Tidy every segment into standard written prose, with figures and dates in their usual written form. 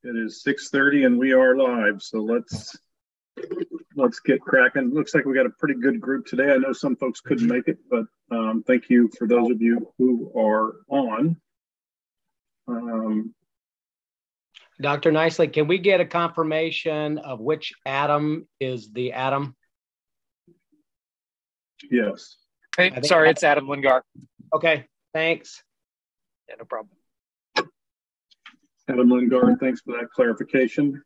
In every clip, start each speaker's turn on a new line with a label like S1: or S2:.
S1: It is 6:30 and we are live. So let's get cracking. Looks like we got a pretty good group today. I know some folks couldn't make it, but thank you for those of you who are on.
S2: Dr. Nicely, can we get a confirmation of which Adam is the Adam?
S1: Yes.
S3: Hey, sorry, it's Adam Lingard.
S2: Okay, thanks.
S3: Yeah, no problem.
S1: Adam Lingard, thanks for that clarification.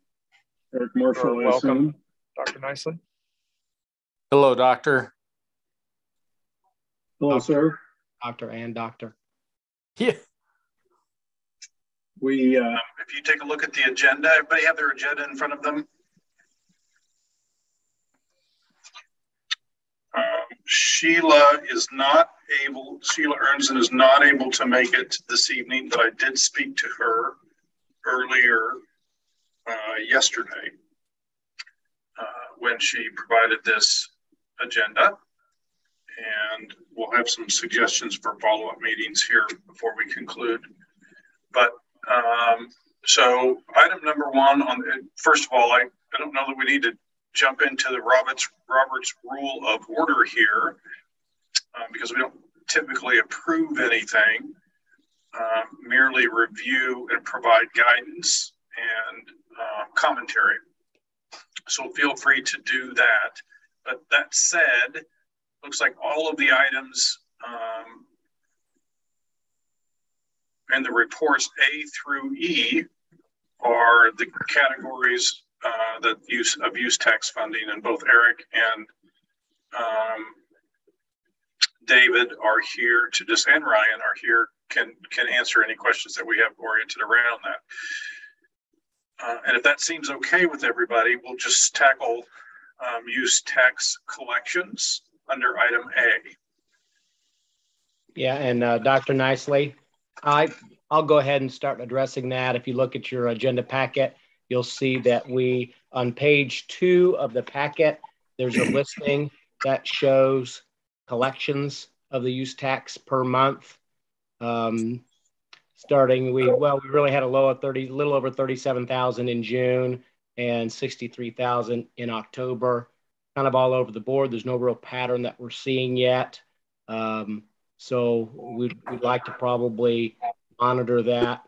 S1: Eric Marshall,
S3: welcome, Dr. Nicely.
S4: Hello, doctor.
S1: Hello, sir.
S2: Doctor and doctor.
S4: Yeah.
S1: We, if you take a look at the agenda, everybody have their agenda in front of them. Sheila Ernsten is not able to make it this evening, but I did speak to her earlier yesterday when she provided this agenda, and we'll have some suggestions for follow-up meetings here before we conclude. But so item number one, first of all, I don't know that we need to jump into the Robert's Rule of Order here because we don't typically approve anything, merely review and provide guidance and commentary. So feel free to do that. But that said, looks like all of the items and the reports A through E are the categories that use tax funding, and both Eric and David are here to and Ryan are here, can answer any questions that we have oriented around that. And if that seems okay with everybody, we'll just tackle use tax collections under item A.
S2: Yeah, and Dr. Nicely, I'll go ahead and start addressing that. If you look at your agenda packet, you'll see that on page 2 of the packet, there's a listing that shows collections of the use tax per month. Starting, we really had a low of little over 37,000 in June and 63,000 in October, kind of all over the board. There's no real pattern that we're seeing yet. So we'd like to probably monitor that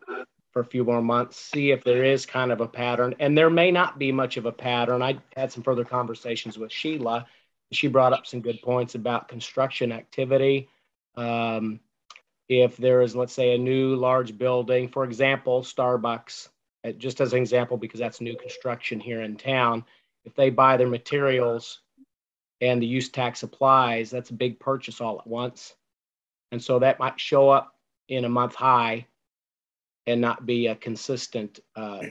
S2: for a few more months, see if there is kind of a pattern. And there may not be much of a pattern. I had some further conversations with Sheila. She brought up some good points about construction activity. If there is, let's say, a new large building, for example, Starbucks, just as an example, because that's new construction here in town, if they buy their materials and the use tax applies, that's a big purchase all at once. And so that might show up in a month high and not be a consistent,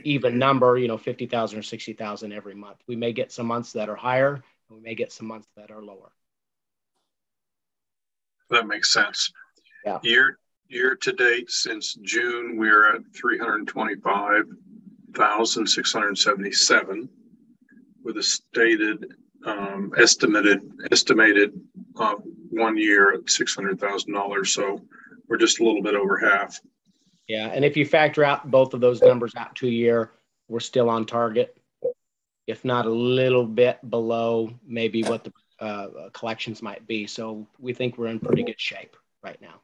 S2: even number, 50,000 or 60,000 every month. We may get some months that are higher, and we may get some months that are lower.
S1: That makes sense.
S2: Yeah.
S1: Year to date, since June, we're at 325,677 with a stated estimated 1 year at $600,000. So we're just a little bit over half.
S2: Yeah, and if you factor out both of those numbers out to a year, we're still on target, if not a little bit below maybe what the collections might be. So we think we're in pretty good shape right now.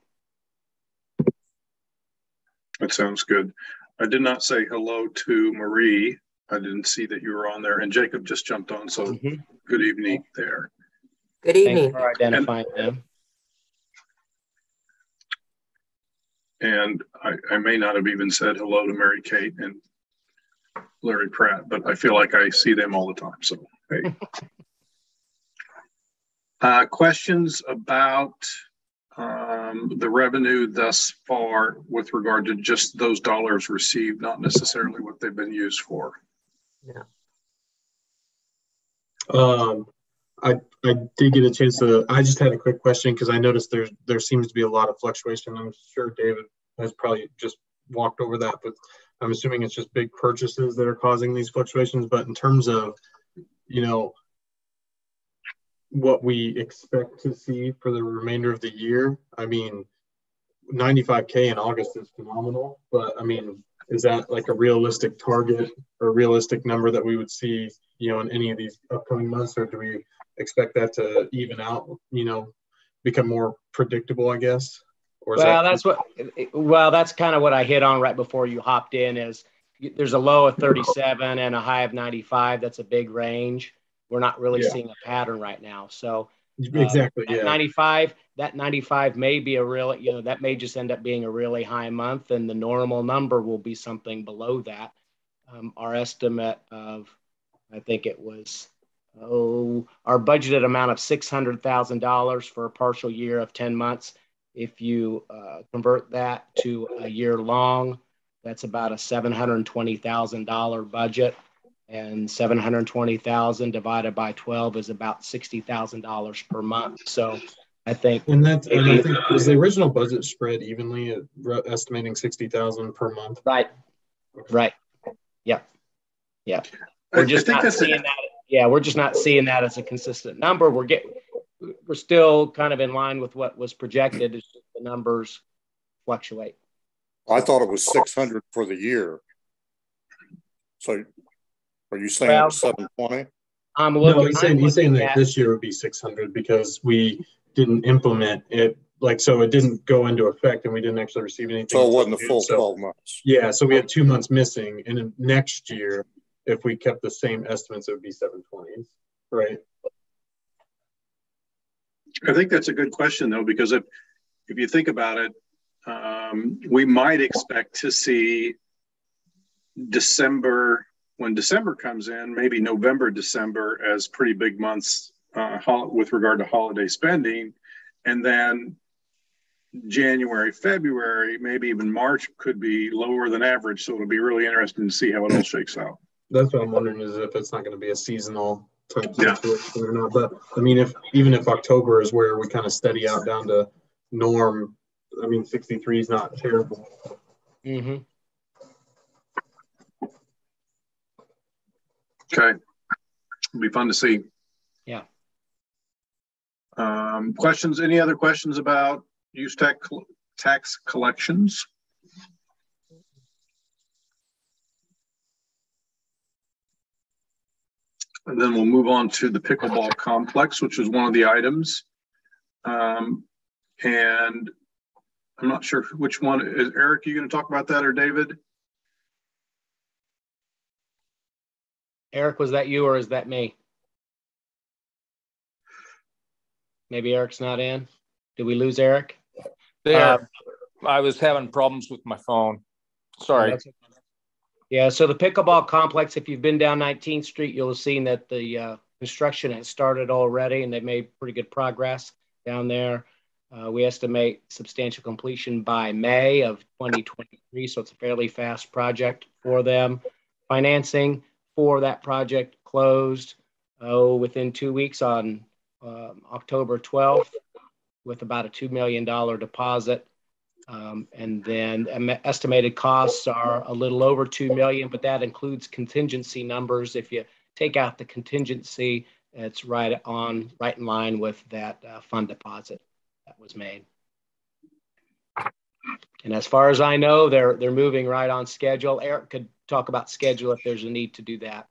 S1: That sounds good. I did not say hello to Marie. I didn't see that you were on there, and Jacob just jumped on. So Good evening there.
S5: Good evening.
S2: Thanks for identifying them.
S1: And I may not have even said hello to Mary Kate and Larry Pratt, but I feel like I see them all the time. So, hey. Questions about the revenue thus far with regard to just those dollars received, not necessarily what they've been used for.
S5: Yeah.
S6: I did get a chance to. I just had a quick question because I noticed there seems to be a lot of fluctuation. I'm sure David has probably just walked over that, but I'm assuming it's just big purchases that are causing these fluctuations. But in terms of, what we expect to see for the remainder of the year, I mean, $95K in August is phenomenal, but I mean, is that like a realistic target or realistic number that we would see, in any of these upcoming months, or do we expect that to even out, become more predictable, I guess? Or is
S2: that's kind of what I hit on right before you hopped in. Is there's a low of 37 and a high of 95. That's a big range. We're not really seeing a pattern right now. So
S6: exactly,
S2: that 95 may be a real, that may just end up being a really high month, and the normal number will be something below that. Our estimate of, I think it was, our budgeted amount of $600,000 for a partial year of 10 months. If you convert that to a year long, that's about a $720,000 budget, and 720,000 divided by 12 is about $60,000 per month. So I think,
S6: and I think was the original budget spread evenly at estimating 60,000 per month?
S2: Right. Yeah. We're just not seeing that. Yeah, we're just not seeing that as a consistent number. We're still kind of in line with what was projected. It's just the numbers fluctuate.
S5: I thought it was 600 for the year. So are you saying it was 720?
S6: No, he's saying that this year would be 600 because we didn't implement it. So it didn't go into effect and we didn't actually receive anything.
S5: So it wasn't the full 12 months.
S6: Yeah. So we had 2 months missing. And then next year, if we kept the same estimates, it would be 720, right?
S1: I think that's a good question, though, because if you think about it, we might expect to see December, when December comes in, maybe November, December as pretty big months with regard to holiday spending. And then January, February, maybe even March could be lower than average. So it'll be really interesting to see how it all shakes out.
S6: That's what I'm wondering, is if it's not going to be a seasonal type situation or not. But I mean, even if October is where we kind of steady out down to norm, I mean, 63 is not terrible.
S2: Mm-hmm.
S1: Okay. It'll be fun to see.
S2: Yeah.
S1: Questions? Any other questions about use tax collections? And then we'll move on to the pickleball complex, which is one of the items. And I'm not sure which one. Is Eric, you going to talk about that, or David?
S2: Eric, was that you or is that me? Maybe Eric's not in. Did we lose Eric?
S4: There. I was having problems with my phone. Sorry.
S2: Yeah, so the pickleball complex, if you've been down 19th Street, you'll have seen that the construction has started already, and they've made pretty good progress down there. We estimate substantial completion by May of 2023, so it's a fairly fast project for them. Financing for that project closed within 2 weeks on October 12th with about a $2 million deposit. And then estimated costs are a little over $2 million, but that includes contingency numbers. If you take out the contingency, it's right in line with that fund deposit that was made. And as far as I know, they're moving right on schedule. Eric could talk about schedule if there's a need to do that.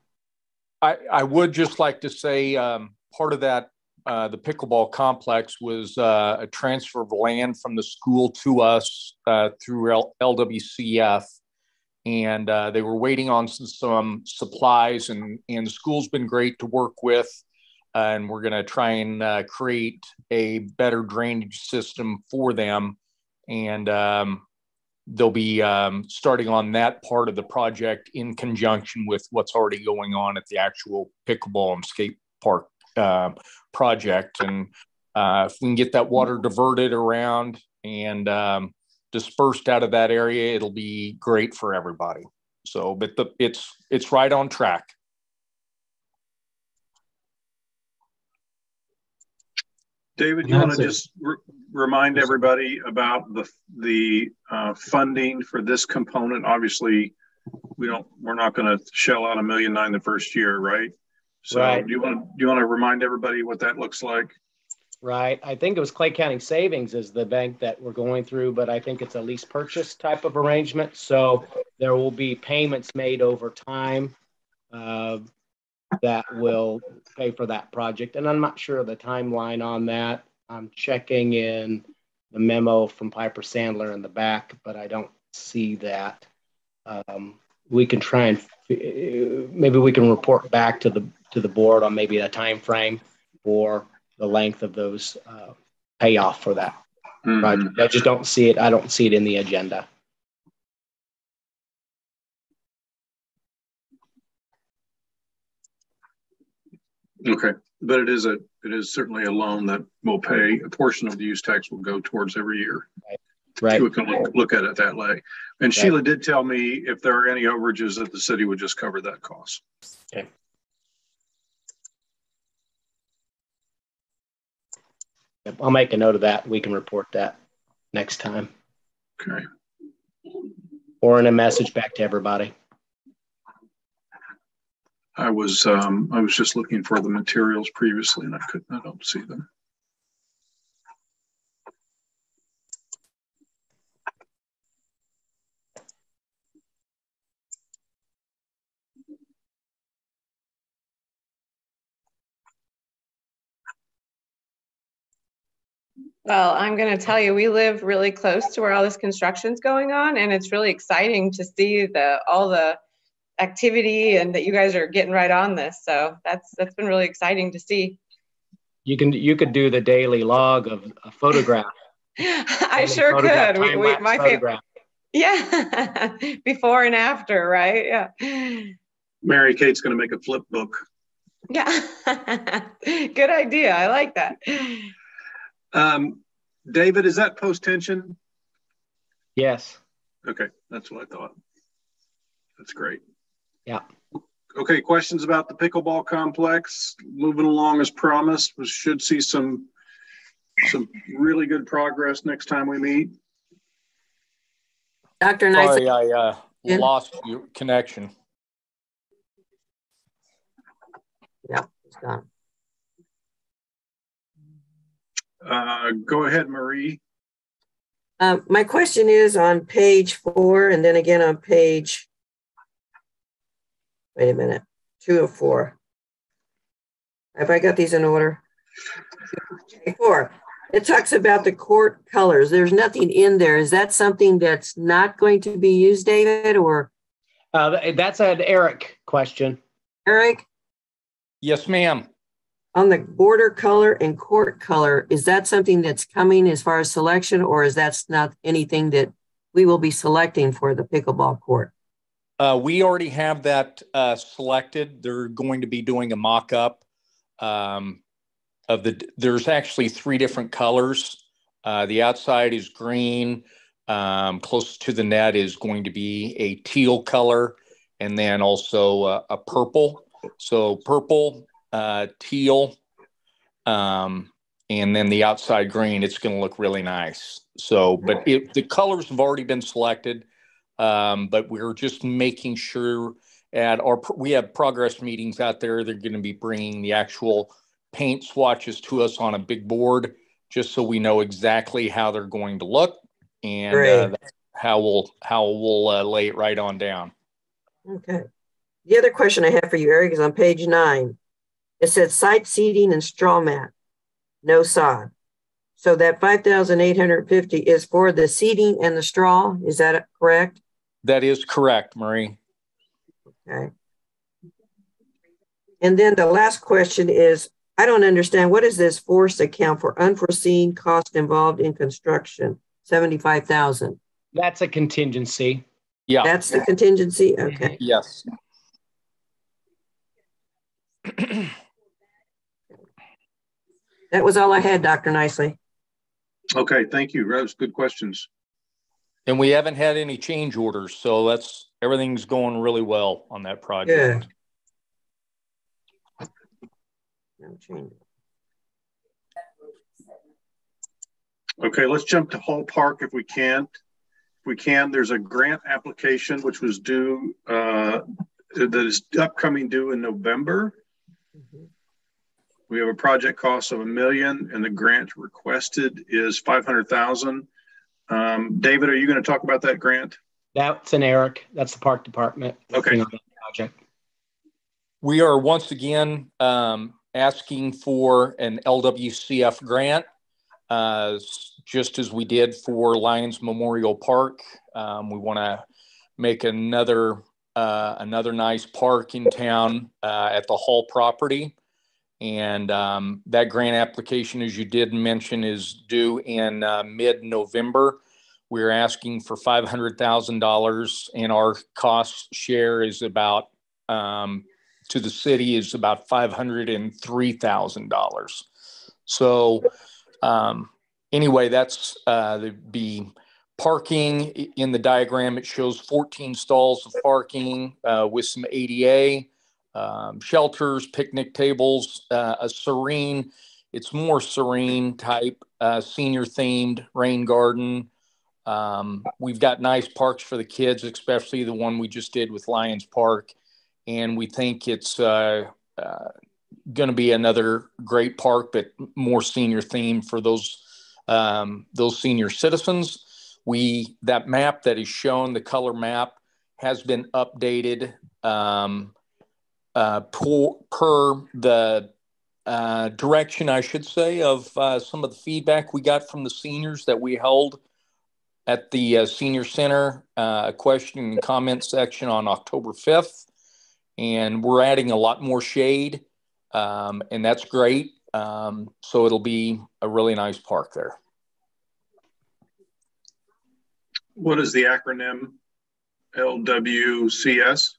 S4: I would just like to say part of that, the pickleball complex was a transfer of land from the school to us through LWCF. And they were waiting on some supplies, and the school's been great to work with. And we're going to try and create a better drainage system for them. And they'll be starting on that part of the project in conjunction with what's already going on at the actual pickleball and skate park project. And if we can get that water diverted around and dispersed out of that area, it'll be great for everybody. So, but it's right on track.
S1: David, you want to just remind everybody about the funding for this component? Obviously, we're not going to shell out $1.9 million the first year, right? So
S2: right.
S1: Do you want to remind everybody what that looks like?
S2: right? I think it was Clay County Savings is the bank that we're going through, but I think it's a lease purchase type of arrangement. So there will be payments made over time that will pay for that project. And I'm not sure of the timeline on that. I'm checking in the memo from Piper Sandler in the back, but I don't see that. We can try and maybe we can report back to the board on maybe a time frame for the length of those payoff for that project. I just don't see it. I don't see it in the agenda.
S1: Okay, but it is certainly a loan that will pay a portion of the use tax will go towards every year.
S2: Right.
S1: We can look at it that way. And Sheila did tell me if there are any overages that the city would just cover that cost.
S2: Okay. I'll make a note of that. We can report that next time.
S1: Okay.
S2: Or in a message back to everybody.
S1: I was just looking for the materials previously and I don't see them.
S7: Well, I'm going to tell you, we live really close to where all this construction's going on, and it's really exciting to see all the activity and that you guys are getting right on this. So that's been really exciting to see.
S2: You could do the daily log of a photograph.
S7: I sure could. My photograph. Yeah, before and after, right? Yeah.
S1: Mary Kate's going to make a flip book.
S7: Yeah, good idea. I like that.
S1: David, is that post-tension?
S2: Yes.
S1: Okay, that's what I thought. That's great.
S2: Yeah.
S1: Okay, questions about the pickleball complex? Moving along as promised. We should see some really good progress next time we meet.
S4: Dr. Nicely. Sorry, I lost your connection.
S8: Yeah, it's gone.
S1: Go ahead, Marie.
S8: My question is on page 4 and then again on page, wait a minute, 2 of 4. Have I got these in order? 4. It talks about the court colors. There's nothing in there. Is that something that's not going to be used, David, or?
S2: That's an Eric question.
S8: Eric?
S4: Yes, ma'am.
S8: On the border color and court color, is that something that's coming as far as selection, or is that not anything that we will be selecting for the pickleball court?
S4: We already have that selected. They're going to be doing a mock-up there's actually 3 different colors. The outside is green. Close to the net is going to be a teal color, and then also a purple. So purple, teal, and then the outside green. It's going to look really nice. So, but the colors have already been selected, but we're just making sure we have progress meetings out there. They're going to be bringing the actual paint swatches to us on a big board, just so we know exactly how they're going to look, and how we'll lay it right on down.
S8: Okay. The other question I have for you, Eric, is on page 9. It says site seeding and straw mat, no sod. So that $5,850 is for the seeding and the straw. Is that correct?
S4: That is correct, Marie.
S8: Okay. And then the last question is, I don't understand, what is this forced account for unforeseen cost involved in construction? $75,000.
S2: That's a contingency.
S4: Yeah.
S8: That's the contingency? Okay.
S4: Yes.
S8: That was all I had, Dr. Nicely.
S1: Okay, thank you, Rose. Good questions.
S4: And we haven't had any change orders, so everything's going really well on that project.
S8: Good. No change.
S1: Okay, let's jump to Hall Park if we can. There's a grant application which was due, that is upcoming due in November. We have a project cost of $1 million, and the grant requested is $500,000. David, are you going to talk about that grant?
S2: That's an Eric. That's the park department.
S1: Okay.
S2: On that project.
S4: We are once again asking for an LWCF grant, just as we did for Lions Memorial Park. We want to make another nice park in town at the Hall property. And that grant application, as you did mention, is due in mid-November. We're asking for $500,000, and our cost share is about, to the city, is about $503,000. So anyway, that's the parking. In the diagram, it shows 14 stalls of parking with some ADA, shelters, picnic tables, a serene, it's more serene type, senior themed rain garden. We've got nice parks for the kids, especially the one we just did with Lions Park. And we think it's going to be another great park, but more senior themed for those senior citizens. That map that is shown, the color map, has been updated per the direction, I should say, of some of the feedback we got from the seniors that we held at the Senior Center question and comment section on October 5th. And we're adding a lot more shade, and that's great. So it'll be a really nice park there.
S1: What is the acronym LWCS?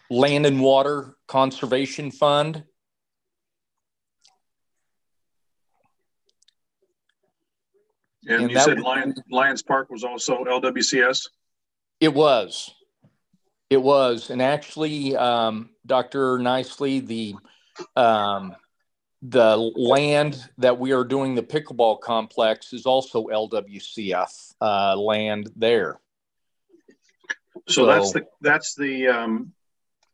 S4: Land and Water Conservation Fund.
S1: And you said Lions Park was also LWCS? It was.
S4: And actually, Dr. Nicely, the land that we are doing the pickleball complex is also LWCF land there.
S1: So that's the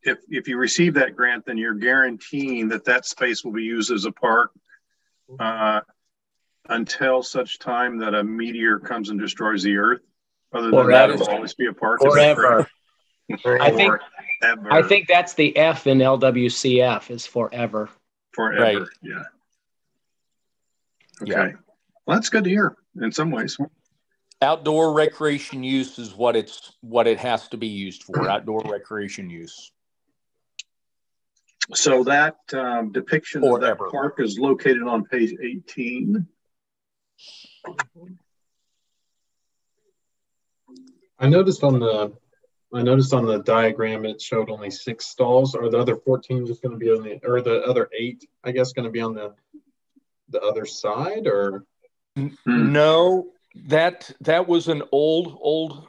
S1: if you receive that grant, then you're guaranteeing that space will be used as a park until such time that a meteor comes and destroys the earth. Other than that, it will always be a park.
S2: Forever. I think that's the F in LWCF is forever.
S1: Forever, right. Yeah. Okay. Yeah. Well, that's good to hear in some ways.
S4: Outdoor recreation use is what it has to be used for, outdoor recreation use.
S1: So that depiction of that park is located on page 18.
S6: I noticed on the diagram it showed only 6 stalls. Are the other 14 just going to be on or the other 8, I guess, going to be on the other side, or?
S4: No, that was an older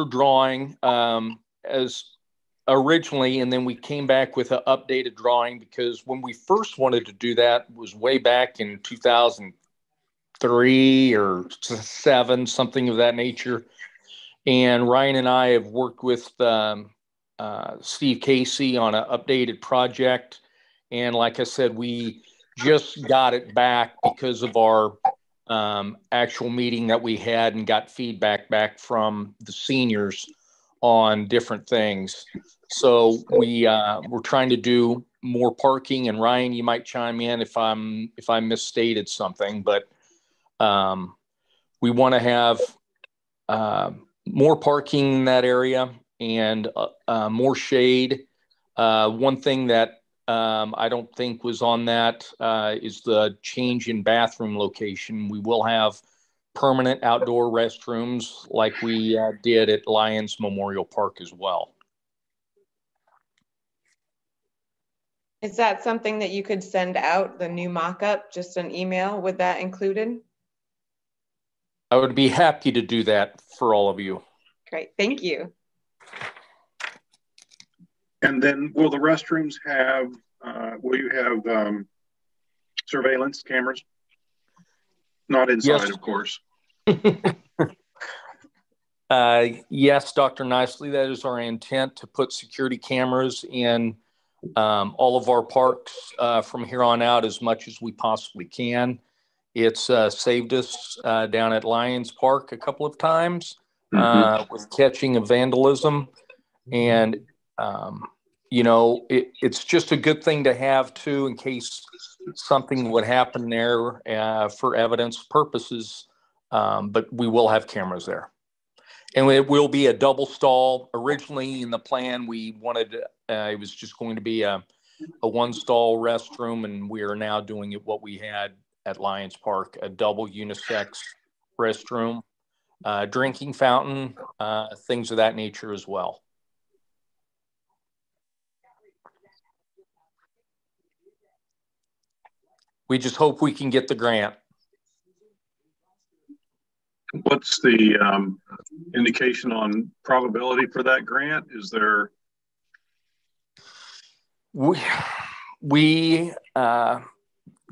S4: drawing as originally, and then we came back with an updated drawing because when we first wanted to do that was way back in 2003 or 2007, something of that nature. And Ryan and I have worked with Steve Casey on an updated project. And like I said, we just got it back because of our actual meeting that we had and got feedback back from the seniors on different things. So we're trying to do more parking. And Ryan, you might chime in if I misstated something, but we want to have more parking in that area and more shade. One thing that I don't think was on that is the change in bathroom location. We will have permanent outdoor restrooms like we did at Lions Memorial Park as well.
S7: Is that something that you could send out, the new mock-up, just an email with that included?
S4: I would be happy to do that for all of you.
S7: Great, thank you.
S1: And then will the restrooms have, will you have surveillance cameras? Not inside, yes. Of course.
S4: Yes, Dr. Nicely, that is our intent, to put security cameras in all of our parks from here on out as much as we possibly can. It's saved us down at Lions Park a couple of times with catching of vandalism. And, you know, it's just a good thing to have too, in case something would happen there for evidence purposes. But we will have cameras there. And it will be a double stall. Originally in the plan, we wanted, it was just going to be a one stall restroom, and we are now doing it what we had at Lions Park, a double unisex restroom, drinking fountain, things of that nature as well. We just hope we can get the grant.
S1: What's the indication on probability for that grant? Is there?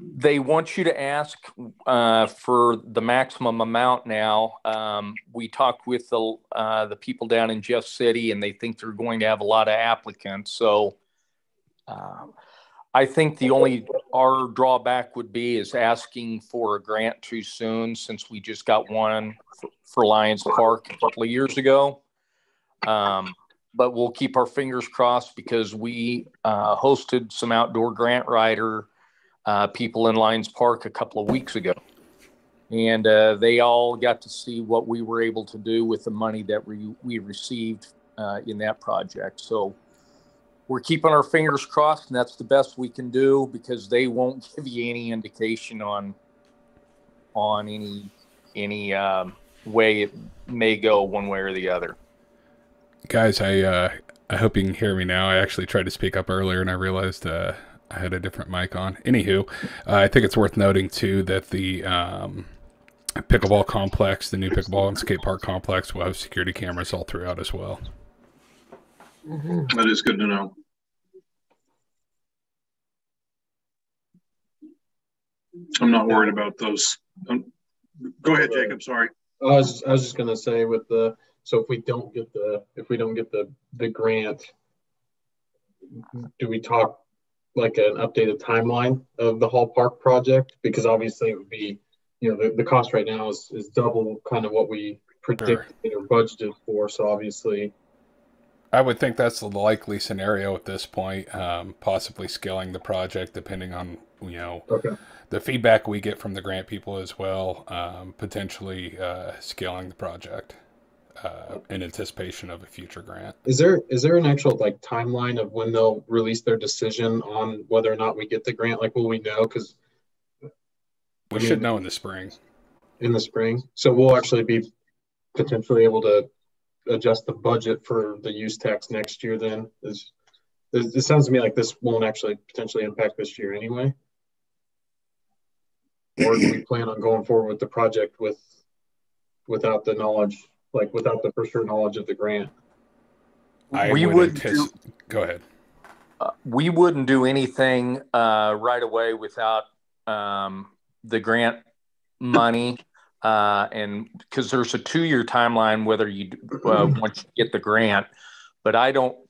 S1: They want you to ask for the maximum amount now. We talked with the people down in Jeff City, and they think they're going to have a lot of applicants. So I think our drawback would be is asking for a grant too soon, since we just got one for Lions Park a couple of years ago. But we'll keep our fingers crossed, because we hosted some outdoor grant writer people in Lions Park a couple of weeks ago. And they all got to see what we were able to do with the money that we received in that project. So we're keeping our fingers crossed, and that's the best we can do, because they won't give you any indication on any way it may go one way or the other.
S9: Guys, I hope you can hear me now. I actually tried to speak up earlier, and I realized I had a different mic on. Anywho, I think it's worth noting too that the pickleball complex, the new pickleball and skate park complex, will have security cameras all throughout as well.
S1: That is good to know. I'm not worried about those. Go ahead, Jacob. Sorry.
S6: I was just gonna say, with the, so if we don't get the grant, do we talk like an updated timeline of the Hall Park project? Because obviously it would be, you know, the cost right now is double kind of what we predicted or budgeted for. So obviously,
S9: I would think that's the likely scenario at this point, possibly scaling the project depending on, you know, the feedback we get from the grant people as well, potentially scaling the project in anticipation of a future grant.
S6: Is there an actual like timeline of when they'll release their decision on whether or not we get the grant? Like, will we know? Because
S9: we should know in the spring.
S6: In the spring. So we'll actually be potentially able to adjust the budget for the use tax next year then. It sounds to me like this won't actually potentially impact this year anyway. Or do we plan on going forward with the project without the knowledge, like without the for sure knowledge of the grant?
S9: Go ahead.
S4: We wouldn't do anything right away without the grant money. And because there's a 2-year timeline, whether you once you get the grant, but I don't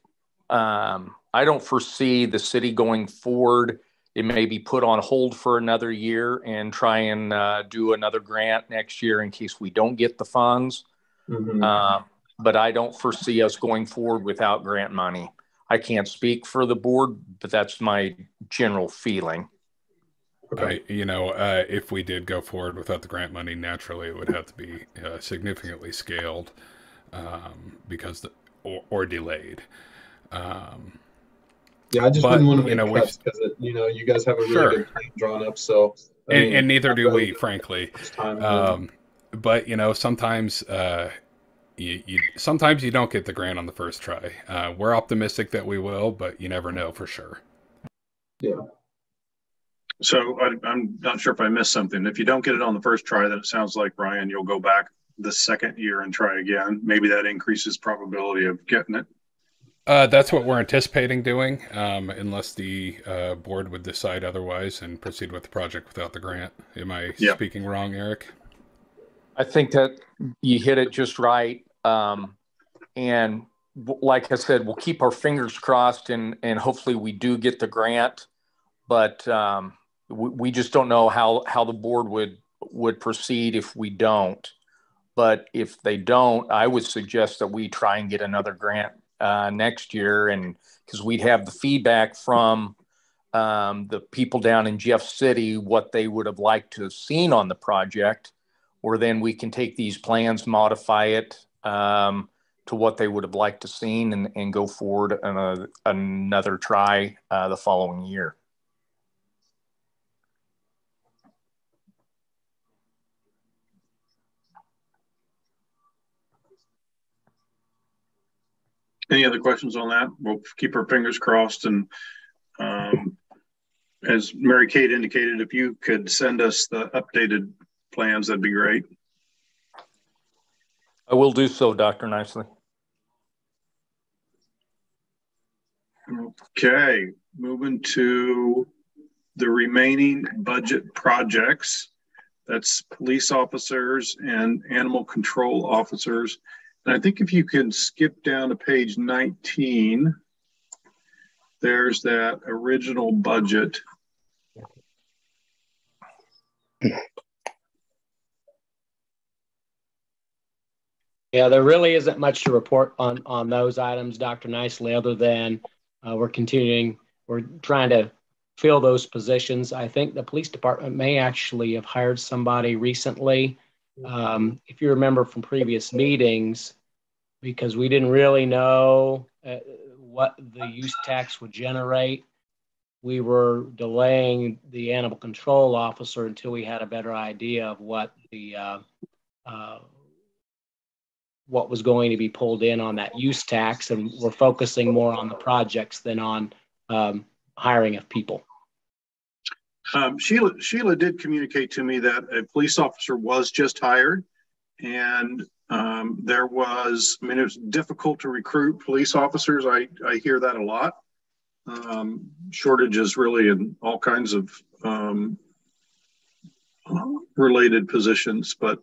S4: foresee the city going forward. It may be put on hold for another year and try and do another grant next year in case we don't get the funds. But I don't foresee us going forward without grant money. I can't speak for the board, but that's my general feeling.
S9: You know, if we did go forward without the grant money, naturally it would have to be significantly scaled because or delayed.
S6: Yeah, I just didn't want to make cuts because you guys have a really good plan drawn up. So
S9: and neither do we, frankly. But you know, sometimes sometimes you don't get the grant on the first try. We're optimistic that we will, but you never know for sure.
S6: Yeah.
S1: So I'm not sure if I missed something. If you don't get it on the first try, then it sounds like, Brian, you'll go back the second year and try again. Maybe that increases probability of getting it.
S9: That's what we're anticipating doing, unless the board would decide otherwise and proceed with the project without the grant. Am I speaking wrong, Eric?
S4: I think that you hit it just right. And like I said, we'll keep our fingers crossed and hopefully we do get the grant, but we just don't know how the board would proceed if we don't. But if they don't, I would suggest that we try and get another grant next year, and because we'd have the feedback from the people down in Jeff City, what they would have liked to have seen on the project, or then we can take these plans, modify it to what they would have liked to seen and go forward another try the following year.
S1: Any other questions on that? We'll keep our fingers crossed. And as Mary Kate indicated, if you could send us the updated plans, that'd be great.
S4: I will do so, Dr. Nicely.
S1: Okay, moving to the remaining budget projects. That's police officers and animal control officers. And I think if you can skip down to page 19, there's that original budget.
S2: Yeah, there really isn't much to report on those items, Dr. Nicely, other than we're trying to fill those positions. I think the police department may actually have hired somebody recently. If you remember from previous meetings, because we didn't really know what the use tax would generate, we were delaying the animal control officer until we had a better idea of what was going to be pulled in on that use tax, and we're focusing more on the projects than on hiring of people.
S1: Sheila did communicate to me that a police officer was just hired, and there was, I mean, it was difficult to recruit police officers. I hear that a lot. Shortages really in all kinds of related positions, but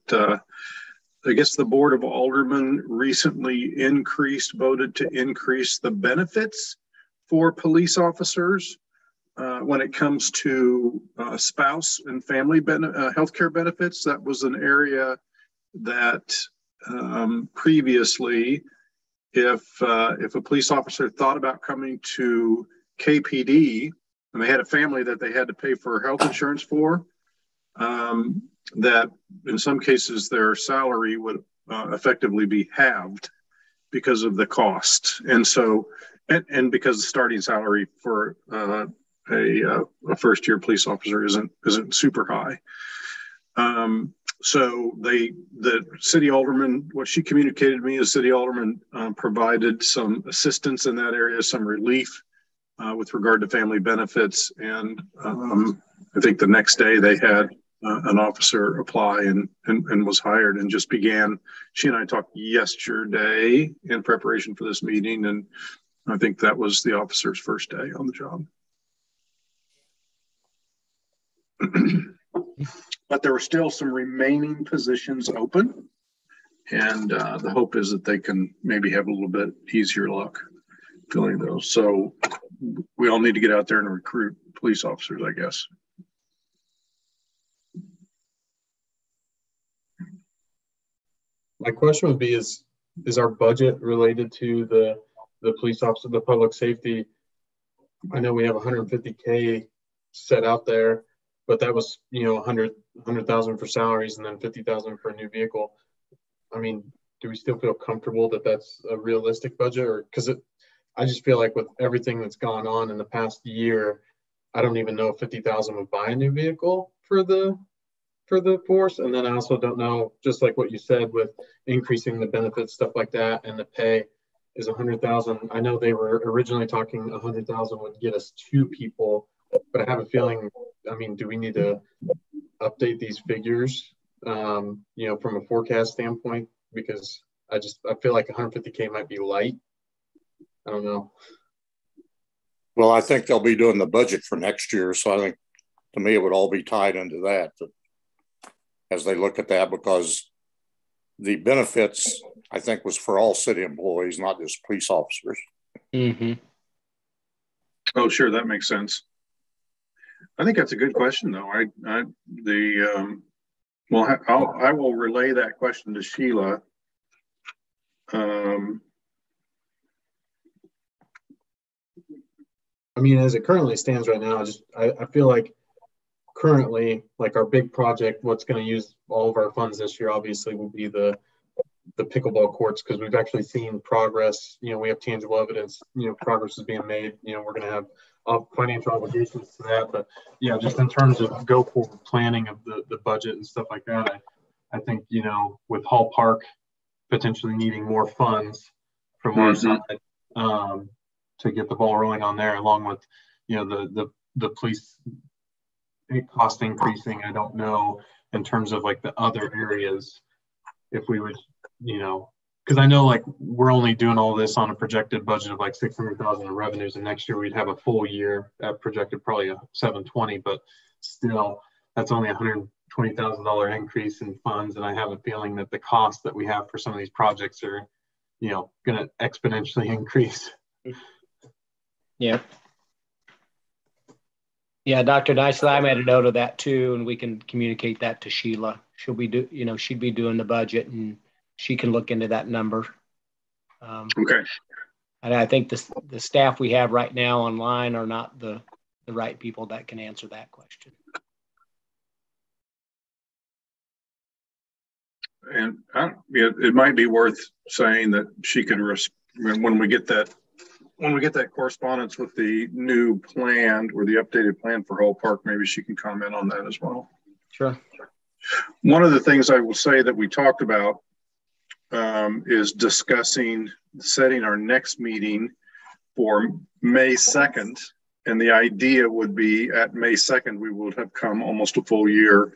S1: I guess the Board of Aldermen recently voted to increase the benefits for police officers when it comes to spouse and family healthcare benefits. That was an area that previously, if a police officer thought about coming to KPD and they had a family that they had to pay for health insurance for, that in some cases their salary would effectively be halved because of the cost. And so, and because the starting salary for a first-year police officer isn't super high. So the city alderman, what she communicated to me is city alderman provided some assistance in that area, some relief with regard to family benefits. And I think the next day they had an officer apply and was hired and just began. She and I talked yesterday in preparation for this meeting, and I think that was the officer's first day on the job. But there were still some remaining positions open, and the hope is that they can maybe have a little bit easier luck filling those. So we all need to get out there and recruit police officers, I guess.
S6: My question would be, is our budget related to the police officer, the public safety? I know we have 150K set out there, but that was, 100,000 for salaries and then 50,000 for a new vehicle. I mean, do we still feel comfortable that that's a realistic budget? Or because I just feel like with everything that's gone on in the past year, I don't even know if 50,000 would buy a new vehicle for the force. And then I also don't know, just like what you said with increasing the benefits, stuff like that, and the pay is 100,000. I know they were originally talking 100,000 would get us 2 people, but I have a feeling, I mean, do we need to update these figures, from a forecast standpoint? Because I feel like 150K might be light. I don't know.
S5: Well, I think they'll be doing the budget for next year. So I think, to me, it would all be tied into that as they look at that, because the benefits, I think, was for all city employees, not just police officers.
S2: Mm-hmm.
S1: Oh, sure, that makes sense. I think that's a good question, though. I will relay that question to Sheila.
S6: I mean, as it currently stands right now, I feel like currently, like our big project, what's going to use all of our funds this year, obviously, will be the pickleball courts, because we've actually seen progress. You know, we have tangible evidence. You know, progress is being made. You know, we're going to have financial obligations to that. But yeah, just in terms of go forward planning of the budget and stuff like that, I think, you know, with Hall Park potentially needing more funds from our side to get the ball rolling on there, along with, you know, the police cost increasing. I don't know in terms of like the other areas if we would, you know, because I know like we're only doing all this on a projected budget of like 600,000 in revenues, and next year we'd have a full year at projected probably a 720, but still that's only $120,000 increase in funds, and I have a feeling that the cost that we have for some of these projects are, you know, going to exponentially increase.
S2: Yeah. Yeah, Dr. Nicely, I made a note of that too, and we can communicate that to Sheila. She'd be doing the budget, and she can look into that number.
S1: Okay.
S2: And I think the staff we have right now online are not the right people that can answer that question.
S1: And it might be worth saying that she can, when we get that correspondence with the new plan or the updated plan for Hall Park, maybe she can comment on that as well.
S2: Sure.
S1: One of the things I will say that we talked about is discussing setting our next meeting for May 2nd. And the idea would be at May 2nd, we would have come almost a full year.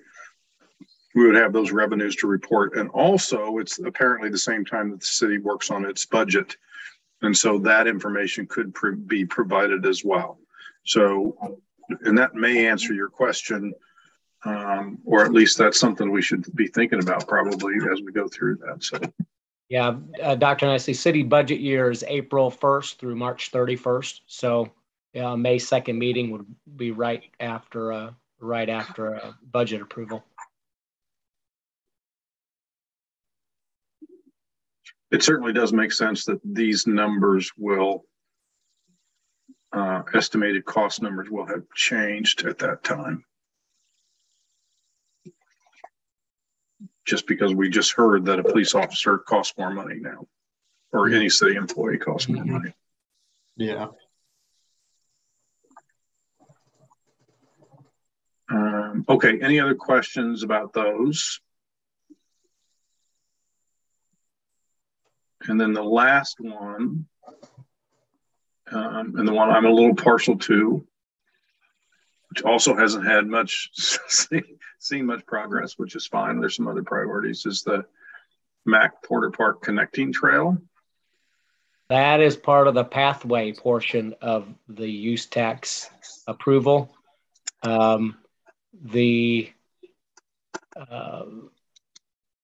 S1: We would have those revenues to report. And also, it's apparently the same time that the city works on its budget. And so that information could be provided as well. So, and that may answer your question, or at least that's something we should be thinking about probably as we go through that. So,
S2: yeah, Dr. Nicely, city budget year is April 1st through March 31st. So May 2nd meeting would be right after budget approval.
S1: It certainly does make sense that these numbers will, estimated cost numbers will have changed at that time. Just because we just heard that a police officer costs more money now, or any city employee costs more money.
S6: Yeah.
S1: Okay, any other questions about those? And then the last one, and the one I'm a little partial to, which also hasn't had much, seen much progress, which is fine. There's some other priorities, is the Mac Porter Park connecting trail.
S2: That is part of the pathway portion of the use tax approval. The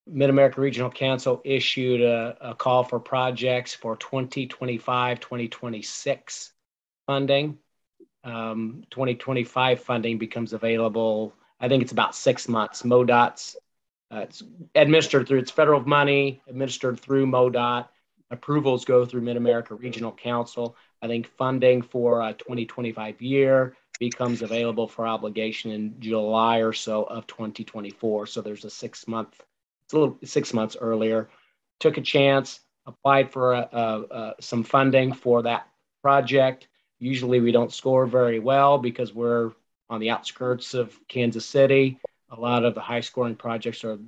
S2: Mid-America Regional Council issued a call for projects for 2025-2026 funding. 2025 funding becomes available, I think it's about 6 months. MoDOT's, it's administered through, it's federal money, administered through MoDOT. Approvals go through Mid-America Regional Council. I think funding for 2025 year becomes available for obligation in July or so of 2024. So there's a 6 month, it's a little 6 months earlier. Took a chance, applied for some funding for that project. Usually we don't score very well because we're on the outskirts of Kansas City. A lot of the high scoring projects are,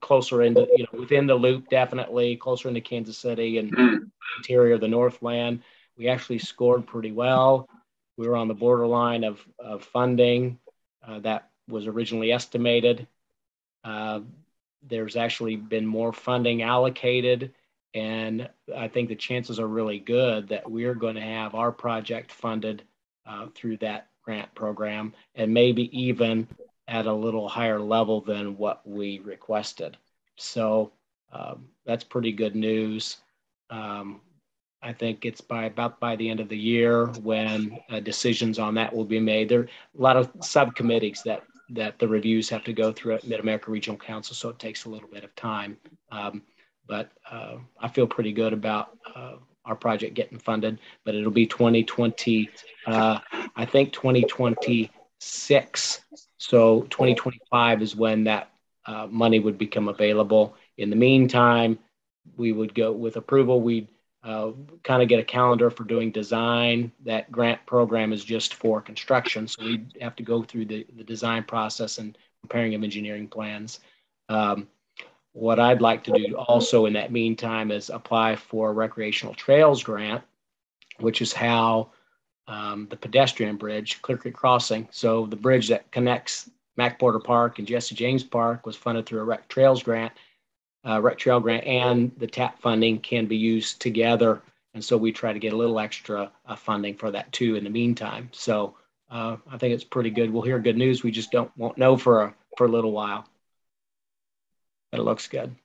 S2: closer into, within the loop, definitely closer into Kansas City and interior of the Northland. We actually scored pretty well. We were on the borderline of funding that was originally estimated. There's actually been more funding allocated, and I think the chances are really good that we're going to have our project funded through that grant program, and maybe even at a little higher level than what we requested. So that's pretty good news. I think it's by the end of the year when decisions on that will be made. There are a lot of subcommittees that the reviews have to go through at Mid-America Regional Council, so it takes a little bit of time. But I feel pretty good about our project getting funded, but it'll be 2020, I think 2026. So 2025 is when that money would become available. In the meantime, we would go with approval. We'd kind of get a calendar for doing design. That grant program is just for construction. So we have to go through the design process and preparing of engineering plans. What I'd like to do also in that meantime is apply for a recreational trails grant, which is how the pedestrian bridge, Clear Creek Crossing. So the bridge that connects Mac Porter Park and Jesse James Park was funded through a rec trail grant, and the TAP funding can be used together. And so we try to get a little extra funding for that too in the meantime. So I think it's pretty good. We'll hear good news. We just won't know for a little while. But it looks good.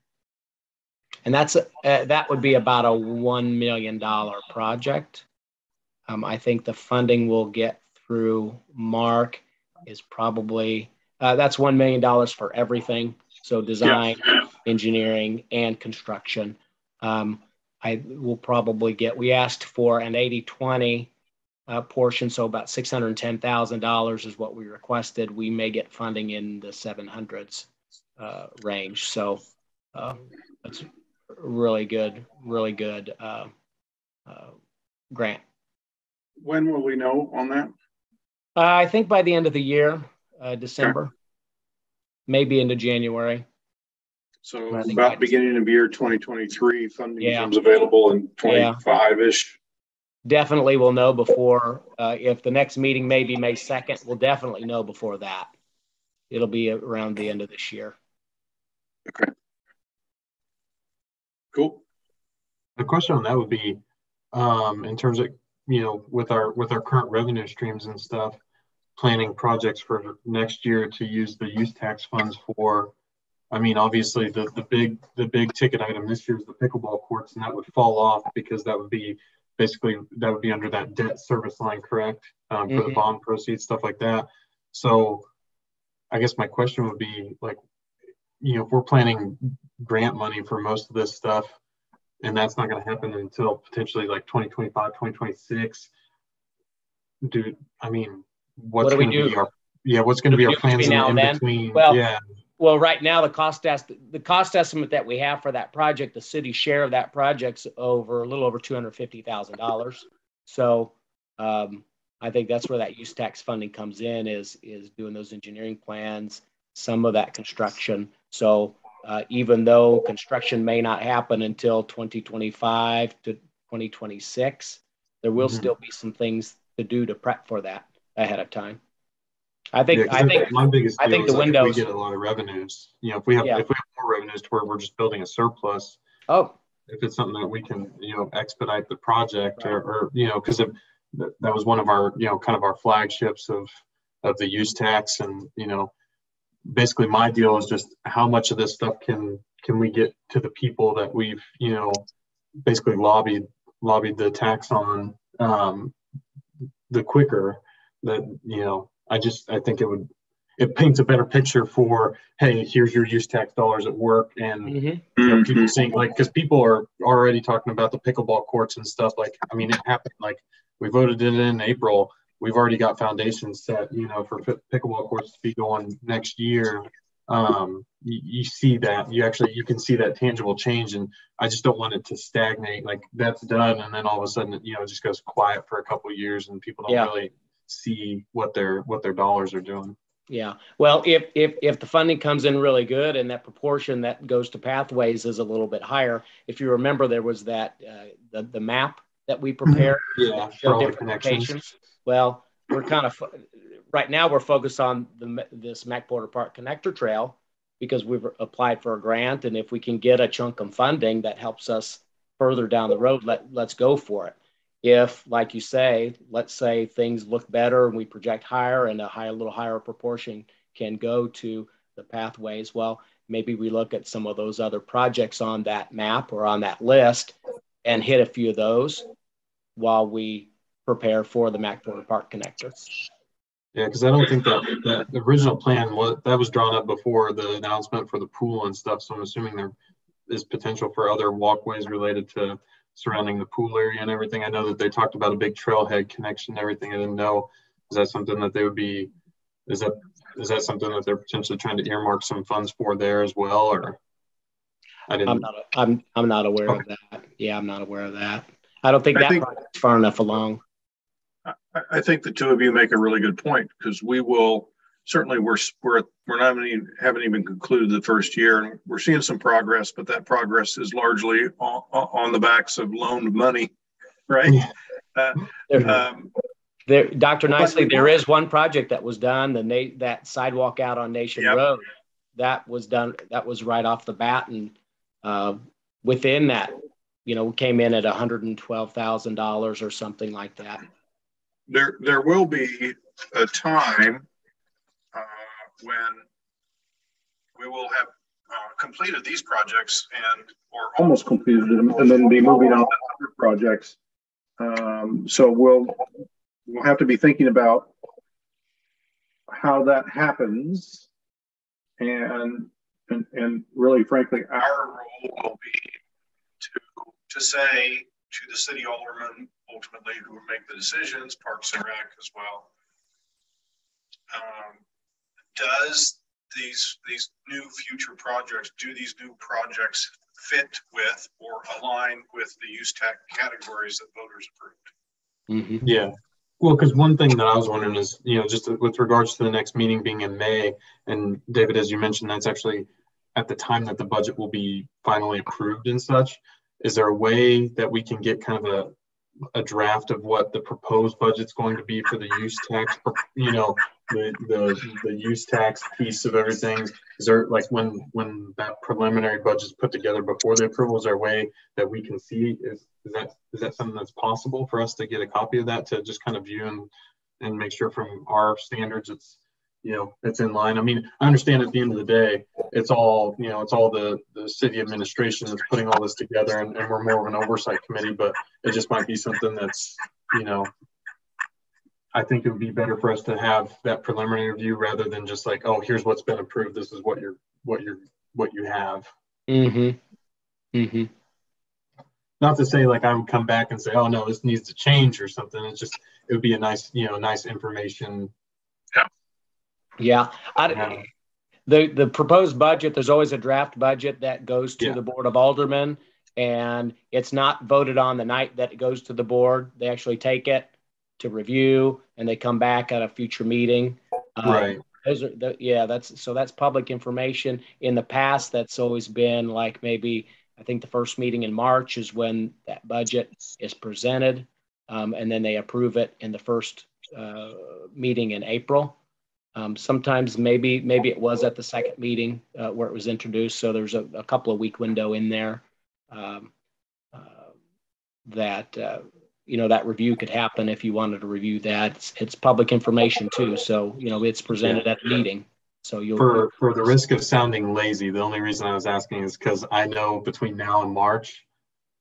S2: And that would be about a $1 million project. I think the funding we'll get through Mark is probably, that's $1 million for everything. So design, engineering, and construction. I will probably we asked for an 80-20 portion, so about $610,000 is what we requested. We may get funding in the 700s range. So that's really good grant.
S1: When will we know on that?
S2: I think by the end of the year, December, maybe into January.
S1: So about beginning of year 2023, funding becomes available in 25-ish.
S2: Definitely we'll know before, if the next meeting may be May 2nd, we'll definitely know before that. It'll be around the end of this year.
S1: Okay. Cool.
S6: The question on that would be, in terms of, with our current revenue streams and stuff, planning projects for next year to use the use tax funds for. I mean, obviously the big ticket item this year is the pickleball courts, and that would fall off because that would be under that debt service line, correct? For the bond proceeds, stuff like that. So I guess my question would be, like, if we're planning grant money for most of this stuff, and that's not going to happen until potentially like 2025, 2026, what's going to be our plans in between?
S2: Well, right now the cost estimate that we have for that project, the city share of that project's a little over $250,000. So I think that's where that use tax funding comes in, is doing those engineering plans, some of that construction. So even though construction may not happen until 2025 to 2026, there will still be some things to do to prep for that ahead of time. I think
S6: my biggest deal is
S2: the windows,
S6: if we get a lot of revenues, if we have more revenues to where we're just building a surplus. If it's something that we can, expedite the project, or because that was one of our, kind of our flagships of the use tax. And, basically my deal is just how much of this stuff can we get to the people that we've, basically lobbied the tax on, the quicker that, I think it paints a better picture for, hey, here's your use tax dollars at work. And people seeing, like, because people are already talking about the pickleball courts and stuff. Like, I mean, it happened, like, we voted it in April. We've already got foundations set, for pickleball courts to be going next year. You see that, you can see that tangible change. And I just don't want it to stagnate. Like, that's done, and then all of a sudden, it just goes quiet for a couple of years, and people don't really see what their dollars are doing.
S2: Yeah. Well, if the funding comes in really good and that proportion that goes to pathways is a little bit higher, if you remember, there was that the map that we prepared that showed different locations. Well, we're kind of right now we're focused on this Mac Porter Park Connector Trail because we've applied for a grant, and if we can get a chunk of funding that helps us further down the road, let's go for it. If, like you say, let's say things look better and we project higher, and a little higher proportion can go to the pathways, well, maybe we look at some of those other projects on that map or on that list and hit a few of those while we prepare for the Mac Porter Park connector.
S6: Yeah, because I don't think that the original plan was drawn up before the announcement for the pool and stuff. So I'm assuming there is potential for other walkways related to surrounding the pool area and everything. I know that they talked about a big trailhead connection and everything. I didn't know, is that something that they would be, is that something that they're potentially trying to earmark some funds for there as well? Or I didn't.
S2: I'm not aware of that. Yeah, I'm not aware of that. I don't think project's far enough along.
S1: I think the two of you make a really good point, because we will certainly we're haven't even concluded the first year, and we're seeing some progress, but that progress is largely on the backs of loaned money, right?
S2: Dr. Nicely, there is one project that was done, that sidewalk out on Nation Road, that was done. That was right off the bat, and within that, came in at $112,000 or something like that.
S1: There will be a time when we will have completed these projects or almost completed them, and then be moving on to other projects. So we'll have to be thinking about how that happens, and really, frankly, our role will be to say to the city alderman, ultimately, who will make the decisions, Parks and Rec as well. Does these new future projects, do these new projects fit with or align with the use tax categories that voters approved?
S6: Mm-hmm. Yeah. Well, because one thing that I was wondering is, just with regards to the next meeting being in May, and David, as you mentioned, that's actually at the time that the budget will be finally approved and such. Is there a way that we can get kind of a draft of what the proposed budget's going to be for the use tax, the use tax piece of everything? Is there, like, when that preliminary budget's put together before the approval, is there a way that we can see, is that something that's possible for us to get a copy of that, to just kind of view and make sure from our standards it's in line? I mean, I understand at the end of the day, it's all the city administration that's putting all this together, and we're more of an oversight committee, but it just might be something that's, I think it would be better for us to have that preliminary review rather than just like, oh, here's what's been approved, this is what you have.
S2: Mm-hmm. Mm-hmm.
S6: Not to say like I would come back and say, oh no, this needs to change or something. It's just, it would be a nice, nice information.
S2: Yeah. The proposed budget, there's always a draft budget that goes to the Board of Aldermen, and it's not voted on the night that it goes to the board. They actually take it to review, and they come back at a future meeting.
S6: Right.
S2: That's public information. In the past, that's always been like, maybe I think the first meeting in March is when that budget is presented, and then they approve it in the first meeting in April. Sometimes maybe it was at the second meeting where it was introduced. So there's a couple of week window in there that review could happen if you wanted to review that. It's public information too. So, it's presented at the meeting. So
S6: for the risk of sounding lazy, the only reason I was asking is because I know between now and March,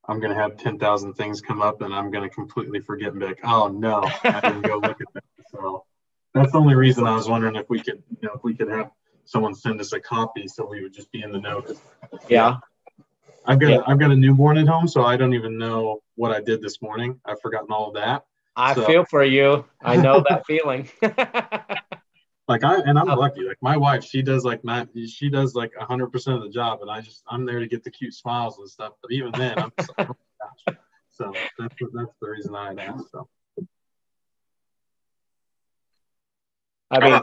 S6: I'm going to have 10,000 things come up, and I'm going to completely forget and be like, oh no, I didn't go look at that. So that's the only reason I was wondering if we could, have someone send us a copy so we would just be in the know.
S2: Yeah.
S6: I've got a newborn at home, so I don't even know what I did this morning. I've forgotten all of that.
S2: I feel for you. I know that feeling.
S6: I'm lucky. Like my wife, she does like 100% of the job, and I'm there to get the cute smiles and stuff. But even then, I'm just like, oh my gosh. So that's the reason I had asked. So.
S2: I mean,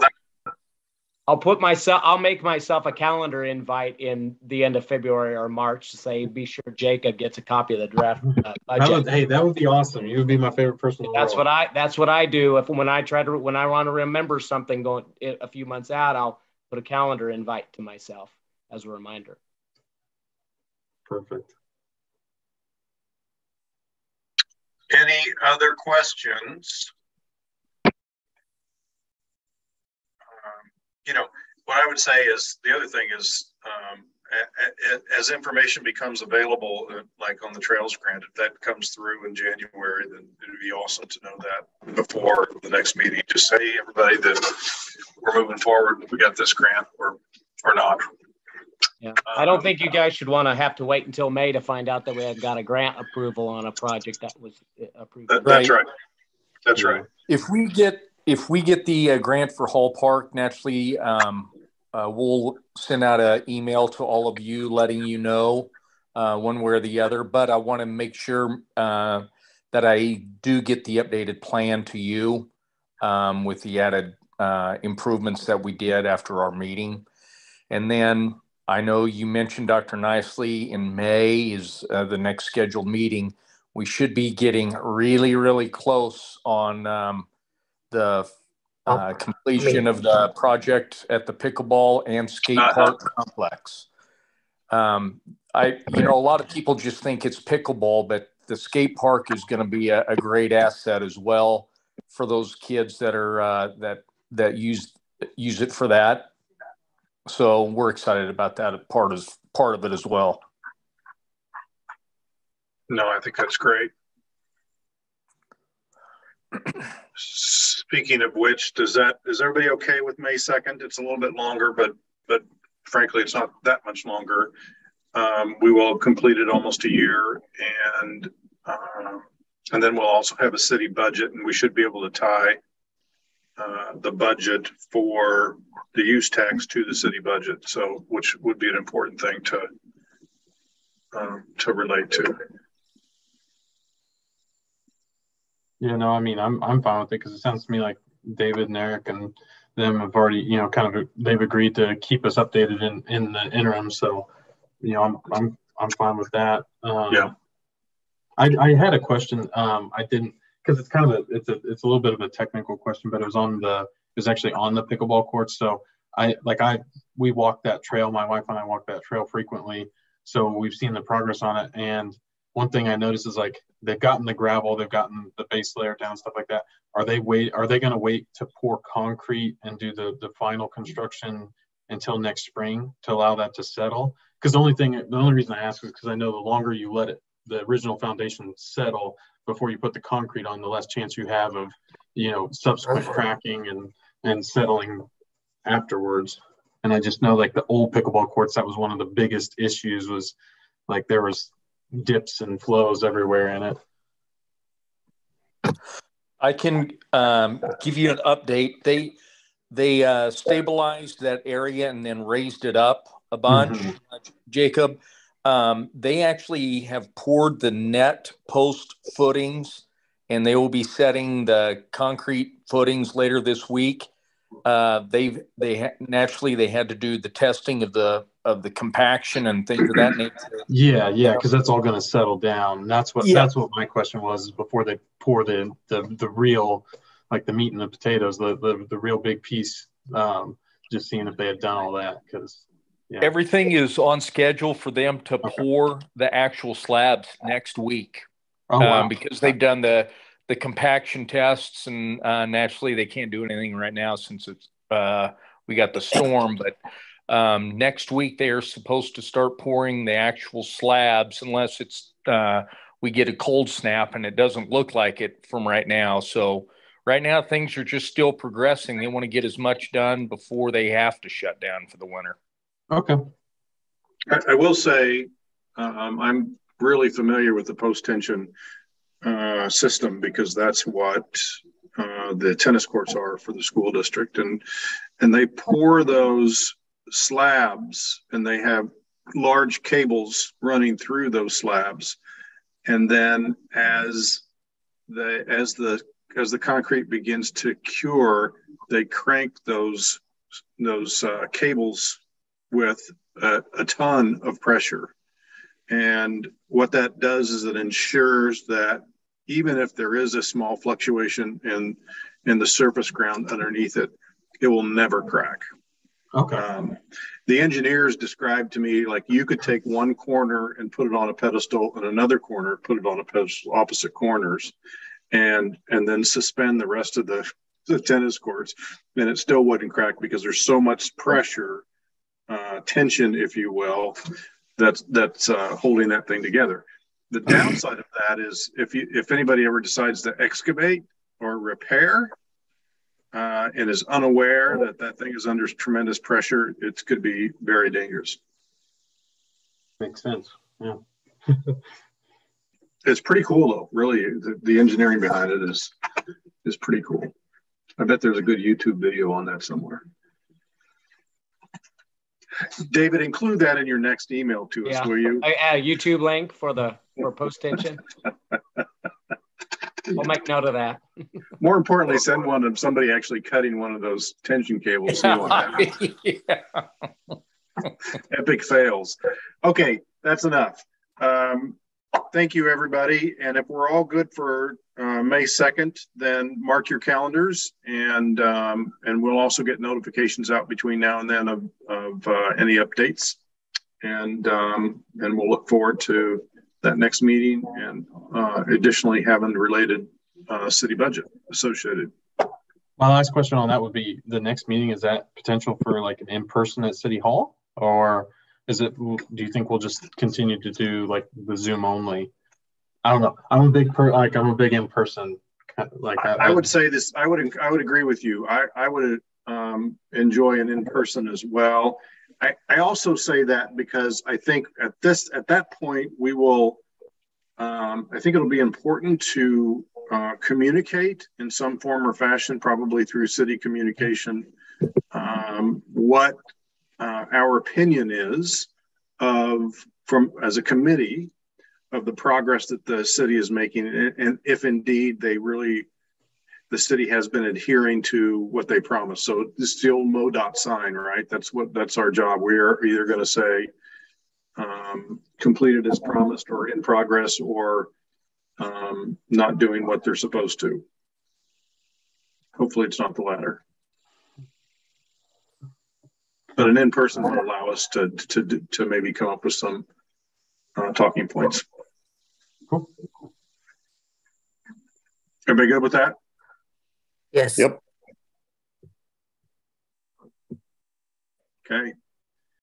S2: I'll make myself a calendar invite in the end of February or March to say, be sure Jacob gets a copy of the draft budget.
S6: That would be awesome. You would be my favorite person.
S2: That's what I do. When I want to remember something going a few months out, I'll put a calendar invite to myself as a reminder.
S6: Perfect.
S1: Any other questions? What I would say is, the other thing is, as information becomes available, like on the Trails grant, if that comes through in January, then it'd be awesome to know that before the next meeting. Just say, everybody, that we're moving forward. We got this grant or not.
S2: Yeah, I don't think you guys should want to have to wait until May to find out that we have got a grant approval on a project that was approved.
S1: That's right. That's right.
S4: If we get the grant for Hall Park, naturally, we'll send out an email to all of you letting you know one way or the other. But I want to make sure that I do get the updated plan to you with the added improvements that we did after our meeting. And then I know you mentioned, Dr. Nicely, in May is the next scheduled meeting. We should be getting really, really close on the completion of the project at the pickleball and skate park complex. A lot of people just think it's pickleball, but the skate park is going to be a great asset as well for those kids that are that use it for that. So we're excited about that part of it as well.
S1: No, I think that's great. Speaking of which, is everybody okay with May 2nd? It's a little bit longer, but frankly, it's not that much longer. We will have completed almost a year, and then we'll also have a city budget, and we should be able to tie the budget for the use tax to the city budget. So, which would be an important thing to relate to.
S6: Yeah, no, I mean, I'm fine with it because it sounds to me like David and Eric and them have already, they've agreed to keep us updated in the interim. So, I'm fine with that.
S1: Yeah.
S6: I had a question. I didn't, because it's kind of it's a little bit of a technical question, but it was actually on the pickleball courts. So we walk that trail. My wife and I walk that trail frequently. So we've seen the progress on it. And one thing I noticed is like they've gotten the gravel, they've gotten the base layer down, stuff like that. Are they going to wait to pour concrete and do the final construction until next spring to allow that to settle? Because the only reason I ask is because I know the longer you let the original foundation settle before you put the concrete on, the less chance you have of, subsequent cracking and settling afterwards. And I just know like the old pickleball courts, that was one of the biggest issues, was like there was dips and flows everywhere in it.
S4: I can give you an update. They stabilized that area and then raised it up a bunch, Jacob. They actually have poured the net post footings, and they will be setting the concrete footings later this week. They had to do the testing of the compaction and things of that nature.
S6: Yeah, because that's all going to settle down. That's what my question was, is before they pour the real, like the meat and the potatoes, the real big piece. Just seeing if they had done all that, because
S4: everything is on schedule for them to pour the actual slabs next week.
S6: Oh, wow.
S4: Because they've done the compaction tests, and naturally they can't do anything right now since it's we got the storm. But next week they are supposed to start pouring the actual slabs, unless it's we get a cold snap, and it doesn't look like it from right now. So right now things are just still progressing. They want to get as much done before they have to shut down for the winter.
S6: Okay.
S1: I will say I'm really familiar with the post-tension system, because that's what the tennis courts are for the school district. And they pour those slabs, and they have large cables running through those slabs. And then as the concrete begins to cure, they crank those cables with a ton of pressure. And what that does is it ensures that even if there is a small fluctuation in the surface ground underneath it, it will never crack.
S6: Okay.
S1: The engineers described to me, like, you could take one corner and put it on a pedestal, and another corner, put it on a pedestal, opposite corners, and then suspend the rest of the tennis courts, and it still wouldn't crack, because there's so much pressure tension, if you will, that's holding that thing together. The downside of that is if anybody ever decides to excavate or repair and is unaware that that thing is under tremendous pressure, it could be very dangerous.
S6: Makes sense. Yeah.
S1: It's pretty cool though. Really, the engineering behind it is pretty cool. I bet there's a good YouTube video on that somewhere. David, include that in your next email to us, will you?
S2: I add a YouTube link for post tension. We'll make note of that.
S1: More importantly, send one of somebody actually cutting one of those tension cables. Yeah. Epic fails. Okay, that's enough. Thank you, everybody. And if we're all good for May 2nd, then mark your calendars, and we'll also get notifications out between now and then of any updates. And we'll look forward to that next meeting, and additionally having the related city budget associated.
S6: My last question on that would be, the next meeting, is that potential for like an in-person at City Hall, or is it, do you think we'll just continue to do like the Zoom only? I don't know. I'm a big in-person, like
S1: I would say this, I would agree with you. I would enjoy an in-person as well. I also say that because I think at that point we will, I think it'll be important to communicate in some form or fashion, probably through city communication, what our opinion is as a committee of the progress that the city is making, and if indeed the city has been adhering to what they promised. So it's the old MoDOT sign, right? That's our job. We are either going to say completed as promised, or in progress, or not doing what they're supposed to. Hopefully it's not the latter. But an in-person will allow us to maybe come up with some talking points.
S6: Cool.
S1: Everybody good with that?
S8: Yes.
S5: Yep.
S1: Okay.